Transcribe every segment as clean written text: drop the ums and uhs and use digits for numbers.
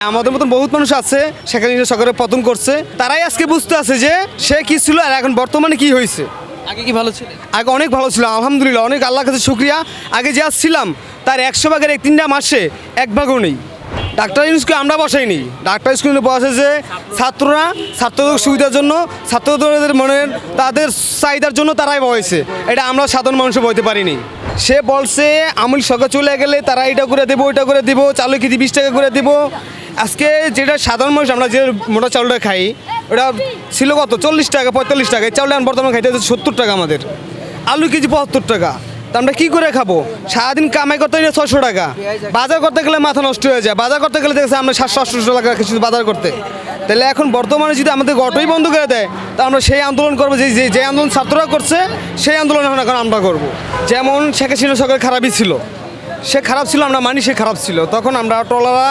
আমাদের মতন বহুত মানুষ আছে সেখানে সরকারের পতন করছে, তারাই আজকে বুঝতে আছে যে সে কি ছিল আর এখন বর্তমানে কি হয়েছে। আগে কি ভালো ছিল? আগে অনেক ভালো ছিল, আলহামদুলিল্লাহ, অনেক আল্লাহর কাছে শুক্রিয়া। আগে যা ছিলাম তার 100 ভাগের 3টা মাসে 1 ভাগও নেই। ডাক্তার ইউনুসকে আমরা বসাইনি, ডাক্তার স্কুলে বসে যে ছাত্ররা ছাত্রদের সুবিধার জন্য, ছাত্রদের মনের তাদের চাহিদার জন্য তারাই বসেছে, এটা আমরা সাধারণ মানুষ বইতে পারিনি। সে বলছে আমুল সরকার চলে গেলে তারা এটা করে দেবো, ওইটা করে দেবো, চালু কেজি 20 টাকা করে দেবো। আজকে যেটা সাধারণ মানুষ আমরা যে মোটা চাউলটা খাই ওটা ছিল কত 40 টাকা 45 টাকা, এই চাউলটা বর্তমানে খাইতে হচ্ছে 70 টাকা। আমাদের আলু কেজি 75 টাকা, তা আমরা কী করে খাবো? সারাদিন কামাই করতে গেলে 600 টাকা, বাজার করতে গেলে মাথা নষ্ট হয়ে যায়। বাজার করতে গেলে দেখছি আমরা 700-800 টাকা কিছু বাজার করতে। তাহলে এখন বর্তমানে যদি আমাদের অটোই বন্ধ করে দেয় তা আমরা সেই আন্দোলন করবো যে আন্দোলন ছাত্ররা করছে, সেই আন্দোলন এখন আমরা করবো। যেমন শেখ হাসিনা সরকার খারাপই ছিল, সে খারাপ ছিল, আমরা মানি সে খারাপ ছিল। তখন আমরা অটোওয়ালারা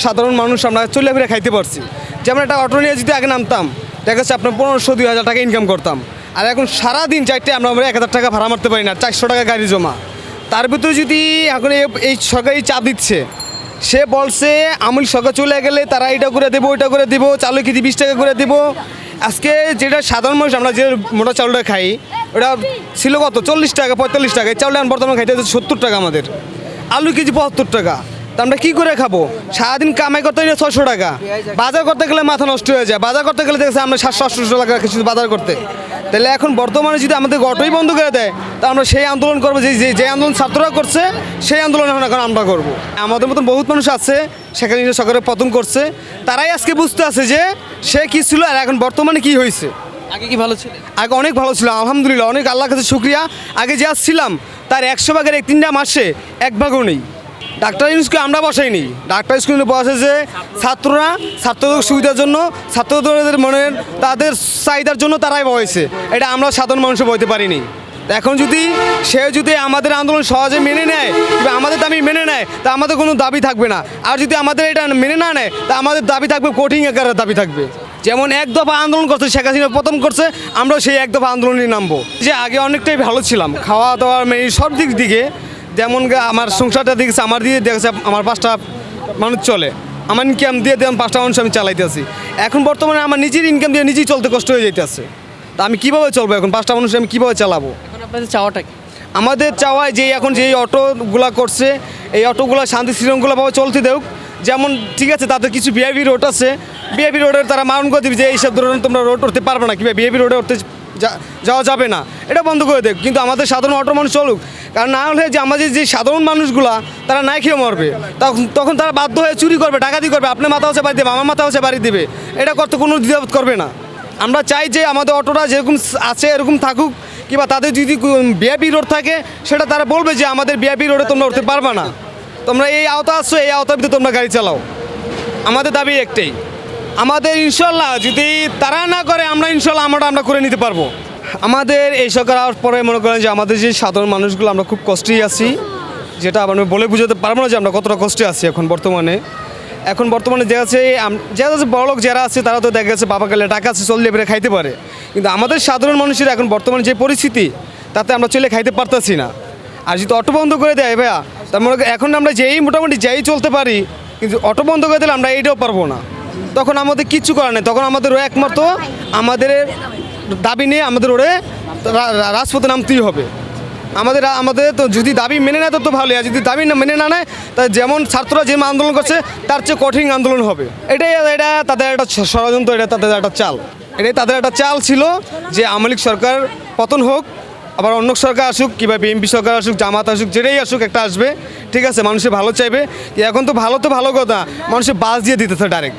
সাধারণ মানুষ আমরা চলে ফিরে খাইতে পারছি। যেমন একটা অটো নিয়ে যদি আগে নামতাম দেখা যাচ্ছে আপনার 1500-2000 টাকা ইনকাম করতাম, আর এখন সারাদিন চারটে আমরা 1000 টাকা ভাড়া মারতে পারি না, 400 টাকা গাড়ি জমা। তার ভিতরে যদি এখন এই সরকারি চাপ দিচ্ছে, সে বলছে আমুল সরকার চলে গেলে তারা এটা করে দেবো, ওইটা করে দেবো, চালু কেজি 20 টাকা করে দেবো। আজকে যেটা সাধারণ মানুষ আমরা যে মোটা চাউলটা খাই ওটা ছিল কত 40 টাকা 45 টাকা, এই চাউলটা বর্তমানে খাইতে হচ্ছে 70 টাকা। আমাদের আলু কেজি 75 টাকা, তা আমরা কী করে খাবো? সারাদিন কামাই করতে গেলে 600 টাকা, বাজার করতে গেলে মাথা নষ্ট হয়ে যায়। বাজার করতে গেলে দেখছি আমরা 700-800 টাকা কিছু বাজার করতে। তাহলে এখন বর্তমানে যদি আমাদের অটোই বন্ধ করে দেয় তা আমরা সেই আন্দোলন করবো যে আন্দোলন ছাত্ররা করছে, সেই আন্দোলন এখন আমরা করবো। আমাদের মতন বহুত মানুষ আছে সেখানে সরকারের পতন করছে, তারাই আজকে বুঝতে আছে যে সে কি ছিল আর এখন বর্তমানে কি হয়েছে। আগে কি ভালো ছিল? আগে অনেক ভালো ছিল, আলহামদুলিল্লাহ, অনেক আল্লাহর কাছে শুক্রিয়া। আগে যা ছিলাম তার 100 ভাগের 3টা মাসে 1 ভাগও নেই। ডাক্তার ইউনুসকে আমরা বসাইনি, ডাক্তার স্কুলে বসে যে ছাত্ররা ছাত্রদের সুবিধার জন্য, ছাত্রদের মনের তাদের চাহিদার জন্য তারাই বসেছে, এটা আমরা সাধারণ মানুষ বইতে পারিনি। এখন যদি আমাদের আন্দোলন সহজে মেনে নেয় কিংবা আমাদের দাবি মেনে নেয় তা আমাদের কোনো দাবি থাকবে না, আর যদি আমাদের এটা মেনে না নেয় তা আমাদের দাবি থাকবে কঠিন আকারের দাবি থাকবে। যেমন 1 দফা আন্দোলন করছে শেখ হাসিনা প্রথম করছে, আমরা সেই 1 দফা আন্দোলনে নামবো। যে আগে অনেকটাই ভালো ছিলাম, খাওয়া দাওয়া সব দিক দিকে, যেমন আমার সংসারটা দেখেছে, আমার দিয়ে দেখেছে আমার 5টা মানুষ চলে, আমার ইনকাম দিয়ে 5টা মানুষ আমি চালাইতেছি। এখন বর্তমানে আমার নিজের ইনকাম দিয়ে নিজেই চলতে কষ্ট হয়ে যেতেছে, তা আমি কীভাবে চলবো? এখন 5টা মানুষ আমি কীভাবে চালাবো? এখন আপনাদের চাওয়াটা কি? আমাদের চাওয়ায় যে এখন যে অটোগুলা করছে এই অটোগুলো শান্তি শৃঙ্খলাভাবে চলতে দেওক। যেমন ঠিক আছে তাদের কিছু ভিআইপি রোড আছে, ভিআইপি রোডের তারা মারণ করে দিবে যে এইসব ধরনের তোমরা রোড উঠতে পারবে না, কিংবা ভিআইপি রোডে উঠতে যাওয়া যাবে না, এটা বন্ধ করে দেখ। কিন্তু আমাদের সাধারণ অটো মানুষ চলুক, কারণ না হলে যে আমাদের যে সাধারণ মানুষগুলা তারা নাই খেয়ে মরবে, তখন তারা বাধ্য হয়ে চুরি করবে, ডাকাতি করবে, আপনার মাথা হচ্ছে বাড়ি দেবে, আমার মাথা হচ্ছে বাড়ি দেবে, এটা করতে কোনো দ্বিধাবোধ করবে না। আমরা চাই যে আমাদের অটোটা যেরকম আছে এরকম থাকুক, কিংবা তাদের যদি ভিআইপি রোড থাকে সেটা তারা বলবে যে আমাদের ভিআইপি রোডে তোমরা উঠতে পারবে না, তোমরা এই আওতা আসছো, এই আওতার ভিতরে তোমরা গাড়ি চালাও। আমাদের দাবি একটাই, আমাদের ইনশাল্লাহ যদি তারা না করে আমরা ইনশাল্লাহ আমরা করে নিতে পারবো। আমাদের এই সরকার আসার পরে মনে করেন যে আমাদের যে সাধারণ মানুষগুলো আমরা খুব কষ্টেই আছি, যেটা আমরা বলে বুঝাতে পারবো না যে আমরা কতটা কষ্টে আছি এখন বর্তমানে দেখা যাচ্ছে বড়লোক যারা আছে তারা তো দেখা যাচ্ছে বাবা গেলে টাকা আছে চললে বেড়ে খাইতে পারে, কিন্তু আমাদের সাধারণ মানুষের এখন বর্তমানে যে পরিস্থিতি তাতে আমরা চলে খাইতে পারতেছি না। আর যদি অটো বন্ধ করে দেয় ভাইয়া, তার মনে এখন আমরা মোটামুটি চলতে পারি, কিন্তু অটো বন্ধ করে দিলে আমরা এইটাও পারবো না, তখন আমাদের কিচ্ছু করার নেই। তখন আমাদের একমাত্র আমাদের দাবি নিয়ে আমাদের রাজপথে নামতেই হবে। আমাদের তো যদি দাবি মেনে নেয় তো ভালোই, আর যদি দাবি মেনে না নেয় তা যেমন ছাত্ররা যে আন্দোলন করছে তার চেয়ে কঠিন আন্দোলন হবে। এটা তাদের একটা ষড়যন্ত্র, এটা তাদের একটা চাল, এটাই তাদের একটা চাল ছিল যে আওয়ামী লীগ সরকার পতন হোক, আবার অন্য সরকার আসুক, কিংবা বিএনপি সরকার আসুক, জামাত আসুক, যেটাই আসুক একটা আসবে, ঠিক আছে, মানুষের ভালো চাইবে। এখন তো ভালো কথা, মানুষের বাস দিয়ে দিতেছে ডাইরেক্ট,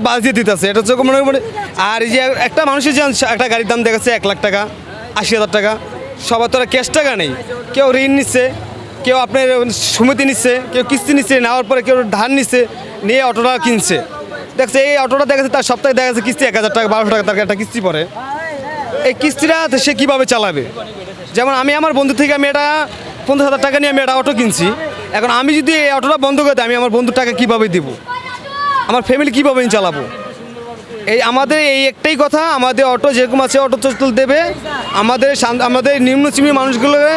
বাস দিয়ে দিতেছে, এটা হচ্ছে মনে মনে। আর এই যে একটা মানুষের যে একটা গাড়ির দাম দেখাচ্ছে 1 লাখ টাকা 80,000 টাকা, সবার তো ক্যাশ টাকা নেই, কেউ ঋণ নিচ্ছে, কেউ আপনার সমিতি নিচ্ছে, কেউ কিস্তি নিচ্ছে, নেওয়ার পরে কেউ ধার নিচ্ছে, নিয়ে অটোটা কিনছে। দেখছে এই অটোটা দেখাচ্ছে তার সপ্তাহে দেখা যাচ্ছে কিস্তি 1000 টাকা 1200 টাকা তার একটা কিস্তি পড়ে, এই কিস্তিটা সে কীভাবে চালাবে? যেমন আমি আমার বন্ধু থেকে আমি এটা 50,000 টাকা নিয়ে আমি একটা অটো কিনছি, এখন আমি যদি এই অটোটা বন্ধ করে দিই আমি আমার বন্ধুর টাকা কীভাবে দেবো? আমার ফ্যামিলি কীভাবে আমি চালাবো? আমাদের এই একটাই কথা, আমাদের অটো যেরকম আছে অটো চলতে দেবে, আমাদের নিম্নশ্রেণীর মানুষগুলোকে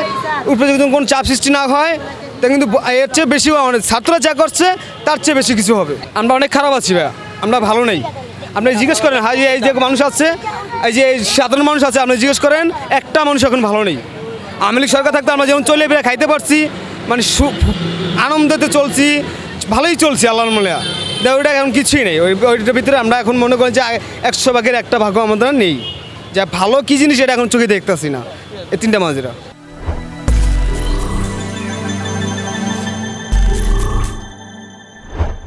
উপরে যদি কোনো চাপ সৃষ্টি না হয় তা কিন্তু এর চেয়ে বেশি মানে ছাত্ররা যা করছে তার চেয়ে বেশি কিছু হবে। আমরা অনেক খারাপ আছি ভাইয়া, আমরা ভালো নেই। আপনি জিজ্ঞেস করেন হাই এই যে মানুষ আছে, এই যে এই সাধারণ মানুষ আছে, আপনি জিজ্ঞেস করেন একটা মানুষ এখন ভালো নেই। আওয়ামী লীগ সরকার থাকতে আমরা যেমন চলে বেড়ে খাইতে পারছি, মানে আনন্দতে চলছি, ভালোই চলছি আল্লাহর মোলা। ওইটা এখন কিছুই নেই। ওইটার ভিতরে আমরা এখন মনে করেন যে 100 ভাগের একটা ভাগও আমাদের নেই। যা ভালো কী জিনিস এটা এখন চোখে দেখতেছি না, এই তিনটা মাঝেরা।